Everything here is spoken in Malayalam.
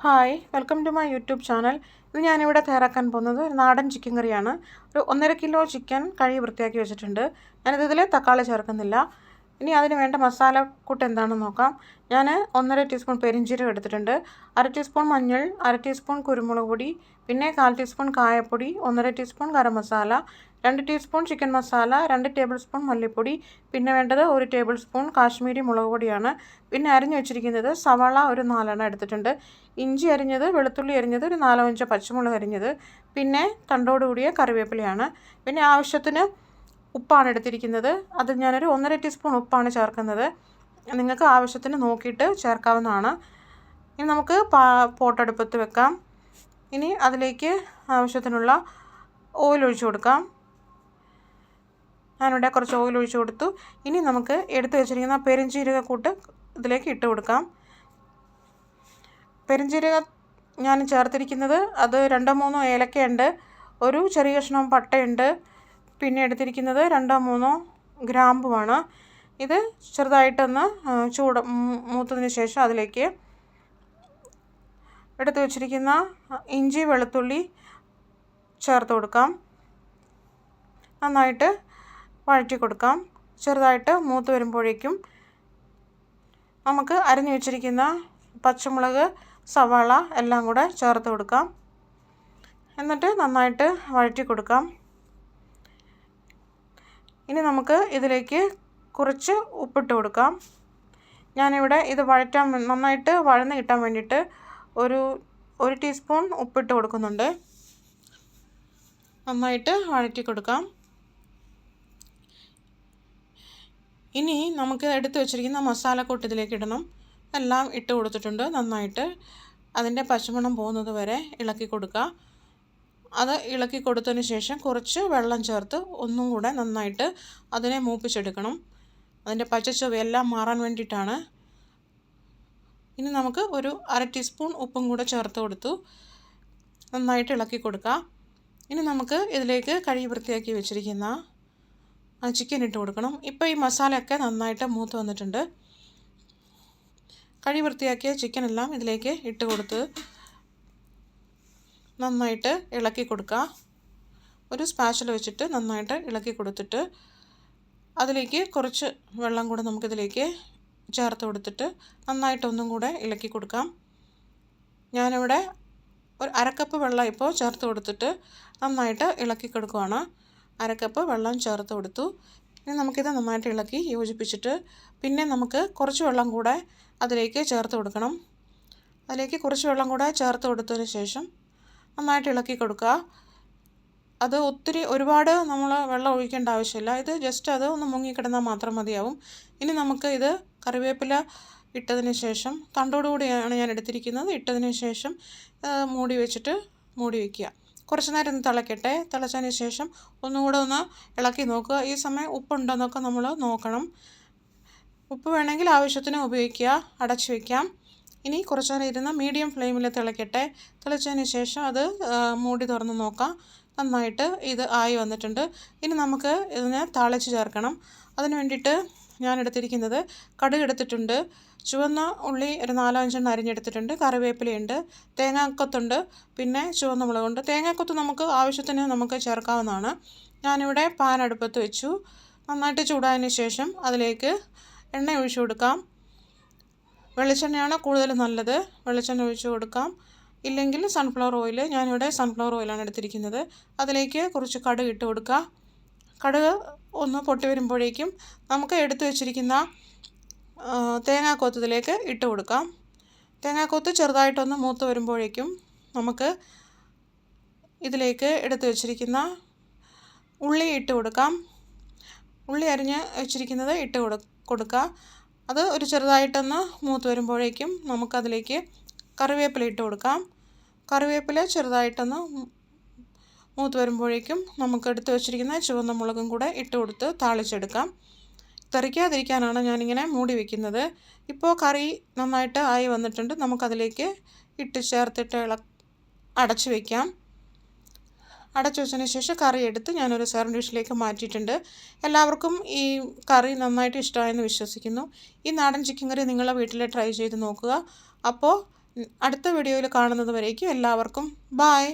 Hi, welcome to my YouTube channel. ഇത് ഞാനിവിടെ തയ്യാറാക്കാൻ പോകുന്നത് ഒരു നാടൻ ചിക്കൻ കറിയാണ്. ഒരു 1.5 കിലോ ചിക്കൻ കഴുകി വൃത്തിയാക്കി വെച്ചിട്ടുണ്ട്. ഞാനിതിൽ തക്കാളി ചേർക്കുന്നില്ല. ഇനി അതിന് വേണ്ട മസാലക്കൂട്ട് എന്താണെന്ന് നോക്കാം. ഞാൻ 1.5 ടീസ്പൂൺ പെരിഞ്ജീരകം എടുത്തിട്ടുണ്ട്, 1/2 ടീസ്പൂൺ മഞ്ഞൾ, 1/2 ടീസ്പൂൺ കുരുമുളക് പൊടി, പിന്നെ 1/4 ടീസ്പൂൺ കായപ്പൊടി, 1.5 teaspoon garam masala, 2 teaspoon chicken masala, 2 table spoon മല്ലിപ്പൊടി, പിന്നെ വേണ്ടത് 1 ടേബിൾ സ്പൂൺ കാശ്മീരി മുളക് പൊടിയാണ്. പിന്നെ അരിഞ്ഞു വെച്ചിരിക്കുന്നത് സവാള ഒരു 4 എണ്ണം എടുത്തിട്ടുണ്ട്, ഇഞ്ചി അരിഞ്ഞത്, വെളുത്തുള്ളി അരിഞ്ഞത്, ഒരു 4-5 പച്ചമുളക് അരിഞ്ഞത്, പിന്നെ തണ്ടോടുകൂടിയ കറിവേപ്പിലയാണ്. പിന്നെ ആവശ്യത്തിന് ഉപ്പാണ് എടുത്തിരിക്കുന്നത്. അത് ഞാനൊരു 1.5 ടീസ്പൂൺ ഉപ്പാണ് ചേർക്കുന്നത്. നിങ്ങൾക്ക് ആവശ്യത്തിന് നോക്കിയിട്ട് ചേർക്കാവുന്നതാണ്. ഇനി നമുക്ക് പോട്ടടുപ്പത്ത് വെക്കാം. ഇനി അതിലേക്ക് ആവശ്യത്തിനുള്ള ഓയിൽ ഒഴിച്ചു കൊടുക്കാം. ഞാനിവിടെ കുറച്ച് ഓയിൽ ഒഴിച്ചു കൊടുത്തു. ഇനി നമുക്ക് എടുത്തു വെച്ചിരിക്കുന്ന പെരുംജീരകക്കൂട്ട് ഇതിലേക്ക് ഇട്ട് കൊടുക്കാം. പെരുംജീരകം ഞാൻ ചേർത്തിരിക്കുന്നത് അത് 2-3 ഏലക്കയുണ്ട്, ഒരു ചെറിയ കഷ്ണം പട്ടയുണ്ട്, പിന്നെ എടുത്തിരിക്കുന്നത് 2-3 ഗ്രാമ്പുമാണ്. ഇത് ചെറുതായിട്ടൊന്ന് മൂത്തതിന് ശേഷം അതിലേക്ക് എടുത്തു വച്ചിരിക്കുന്ന ഇഞ്ചി വെളുത്തുള്ളി ചേർത്ത് കൊടുക്കാം. നന്നായിട്ട് വഴറ്റി കൊടുക്കാം. ചെറുതായിട്ട് മൂത്ത് വരുമ്പോഴേക്കും നമുക്ക് അരിഞ്ഞു വെച്ചിരിക്കുന്ന പച്ചമുളക്, സവാള എല്ലാം കൂടെ ചേർത്ത് കൊടുക്കാം. എന്നിട്ട് നന്നായിട്ട് വഴറ്റി കൊടുക്കാം. ഇനി നമുക്ക് ഇതിലേക്ക് കുറച്ച് ഉപ്പിട്ട് കൊടുക്കാം. ഞാനിവിടെ ഇത് നന്നായിട്ട് വഴന്ന് കിട്ടാൻ വേണ്ടിയിട്ട് ഒരു ടീസ്പൂൺ ഉപ്പിട്ട് കൊടുക്കുന്നുണ്ട്. നന്നായിട്ട് വഴറ്റി കൊടുക്കാം. ഇനി നമുക്ക് എടുത്തു വെച്ചിരിക്കുന്ന മസാലക്കൂട്ട് ഇതിലേക്ക് ഇടണം. എല്ലാം ഇട്ട് കൊടുത്തിട്ടുണ്ട്. നന്നായിട്ട് അതിൻ്റെ പച്ചമണം പോകുന്നത് വരെ ഇളക്കി കൊടുക്കുക. അത് ഇളക്കി കൊടുത്തതിന് ശേഷം കുറച്ച് വെള്ളം ചേർത്ത് ഒന്നും കൂടെ നന്നായിട്ട് അതിനെ മൂപ്പിച്ചെടുക്കണം. അതിൻ്റെ പച്ചച്ചുവയെല്ലാം മാറാൻ വേണ്ടിയിട്ടാണ്. ഇനി നമുക്ക് ഒരു 1/2 ടീസ്പൂൺ ഉപ്പും കൂടെ ചേർത്ത് കൊടുത്തു. നന്നായിട്ട് ഇളക്കി കൊടുക്കുക. ഇനി നമുക്ക് ഇതിലേക്ക് കഴുകി വൃത്തിയാക്കി വെച്ചിരിക്കുന്ന ചിക്കൻ ഇട്ട് കൊടുക്കണം. ഇപ്പോൾ ഈ മസാലയൊക്കെ നന്നായിട്ട് മൂത്ത് വന്നിട്ടുണ്ട്. കഴുകി വൃത്തിയാക്കിയ ചിക്കനെല്ലാം ഇതിലേക്ക് ഇട്ട് കൊടുത്ത് നന്നായിട്ട് ഇളക്കി കൊടുക്കുക. ഒരു സ്പാച്ചില വെച്ചിട്ട് നന്നായിട്ട് ഇളക്കി കൊടുത്തിട്ട് അതിലേക്ക് കുറച്ച് വെള്ളം കൂടെ നമുക്കിതിലേക്ക് ചേർത്ത് കൊടുത്തിട്ട് നന്നായിട്ടൊന്നും കൂടെ ഇളക്കി കൊടുക്കാം. ഞാനിവിടെ ഒരു 1/2 കപ്പ് വെള്ളം ഇപ്പോൾ ചേർത്ത് കൊടുത്തിട്ട് നന്നായിട്ട് ഇളക്കി കൊടുക്കുകയാണ്. 1/2 കപ്പ് വെള്ളം ചേർത്ത് കൊടുത്തു. ഇനി നമുക്കിത് നന്നായിട്ട് ഇളക്കി യോജിപ്പിച്ചിട്ട് പിന്നെ നമുക്ക് കുറച്ച് വെള്ളം കൂടെ അതിലേക്ക് ചേർത്ത് കൊടുക്കണം. അതിലേക്ക് കുറച്ച് വെള്ളം കൂടെ ചേർത്ത് കൊടുത്തതിന് ശേഷം നന്നായിട്ട് ഇളക്കി കൊടുക്കുക. അത് ഒരുപാട് നമ്മൾ വെള്ളം ഒഴിക്കേണ്ട ആവശ്യമില്ല. ഇത് ജസ്റ്റ് അത് ഒന്ന് മുങ്ങിക്കിടന്നാൽ മാത്രം മതിയാവും. ഇനി നമുക്ക് ഇത് കറിവേപ്പില ഇട്ടതിന് ശേഷം തണ്ടോടുകൂടിയാണ് ഞാൻ എടുത്തിരിക്കുന്നത്. ഇട്ടതിന് ശേഷം മൂടി വയ്ക്കുക. കുറച്ച് നേരം ഒന്ന് തിളയ്ക്കട്ടെ. തിളച്ചതിന് ശേഷം ഒന്നുകൂടെ ഒന്ന് ഇളക്കി നോക്കുക. ഈ സമയം ഉപ്പുണ്ടോയെന്നൊക്കെ നമ്മൾ നോക്കണം. ഉപ്പ് വേണമെങ്കിൽ ആവശ്യത്തിന് ഉപയോഗിക്കുക. അടച്ചു വയ്ക്കാം. ഇനി കുറച്ച് നേരം ഇരുന്ന് മീഡിയം ഫ്ലെയിമിൽ തിളയ്ക്കട്ടെ. തിളച്ചതിന് ശേഷം അത് മൂടി തുറന്ന് നോക്കാം. നന്നായിട്ട് ഇത് ആയി വന്നിട്ടുണ്ട്. ഇനി നമുക്ക് ഇതിനെ താളിച്ച് ചേർക്കണം. അതിന് വേണ്ടിയിട്ട് ഞാൻ എടുത്തിരിക്കുന്നത് കടുക് എടുത്തിട്ടുണ്ട്, ചുവന്ന ഉള്ളി ഒരു 4-5 എണ്ണം അരിഞ്ഞെടുത്തിട്ടുണ്ട്, കറിവേപ്പിലയുണ്ട്, തേങ്ങാക്കൊത്തുണ്ട്, പിന്നെ ചുവന്ന മുളകുണ്ട്. തേങ്ങാക്കൊത്ത് നമുക്ക് ആവശ്യത്തിന് നമുക്ക് ചേർക്കാവുന്നതാണ്. ഞാനിവിടെ പാൻ അടുപ്പത്ത് വെച്ചു. നന്നായിട്ട് ചൂടായതിന് ശേഷം അതിലേക്ക് എണ്ണ ഒഴിച്ചു കൊടുക്കാം. വെളിച്ചെണ്ണയാണ് കൂടുതൽ നല്ലത്. വെളിച്ചെണ്ണ ഒഴിച്ചു കൊടുക്കാം. ഇല്ലെങ്കിൽ സൺഫ്ലവർ ഓയിൽ. ഞാനിവിടെ സൺഫ്ലവർ ഓയിലാണ് എടുത്തിരിക്കുന്നത്. അതിലേക്ക് കുറച്ച് കടുക് ഇട്ട് കൊടുക്കുക. കടുക് ഒന്ന് പൊട്ടി വരുമ്പോഴേക്കും നമുക്ക് എടുത്തു വെച്ചിരിക്കുന്ന തേങ്ങാക്കൊത്ത് ഇതിലേക്ക് ഇട്ട് കൊടുക്കാം. തേങ്ങാക്കൊത്ത് ചെറുതായിട്ടൊന്ന് മൂത്ത് വരുമ്പോഴേക്കും നമുക്ക് ഇതിലേക്ക് എടുത്തു വെച്ചിരിക്കുന്ന ഉള്ളി ഇട്ട് കൊടുക്കാം. ഉള്ളി അരിഞ്ഞ് വെച്ചിരിക്കുന്നത് ഇട്ട് കൊടുക്കുക. അത് ഒരു ചെറുതായിട്ടൊന്ന് മൂത്ത് വരുമ്പോഴേക്കും നമുക്കതിലേക്ക് കറിവേപ്പില ഇട്ട് കൊടുക്കാം. കറിവേപ്പില ചെറുതായിട്ടൊന്ന് മൂത്ത് വരുമ്പോഴേക്കും നമുക്ക് എടുത്ത് വെച്ചിരിക്കുന്ന ചുവന്ന മുളകും കൂടെ ഇട്ട് കൊടുത്ത് താളിച്ചെടുക്കാം. തെറിക്കാതിരിക്കാനാണ് ഞാനിങ്ങനെ മൂടി വയ്ക്കുന്നത്. ഇപ്പോൾ കറി നന്നായിട്ട് ആയി വന്നിട്ടുണ്ട്. നമുക്കതിലേക്ക് ചേർത്തിട്ട് അടച്ചു വയ്ക്കാം. അടച്ചു വെച്ചതിന് ശേഷം കറി എടുത്ത് ഞാനൊരു സെർവിങ് ഡിഷിലേക്ക് മാറ്റിയിട്ടുണ്ട്. എല്ലാവർക്കും ഈ കറി നന്നായിട്ട് ഇഷ്ടമായെന്ന് വിശ്വസിക്കുന്നു. ഈ നാടൻ ചിക്കൻ കറി നിങ്ങളുടെ വീട്ടിൽ ട്രൈ ചെയ്ത് നോക്കുക. അപ്പോൾ അടുത്ത വീഡിയോയിൽ കാണുന്നത് വരേക്കും എല്ലാവർക്കും ബായ്.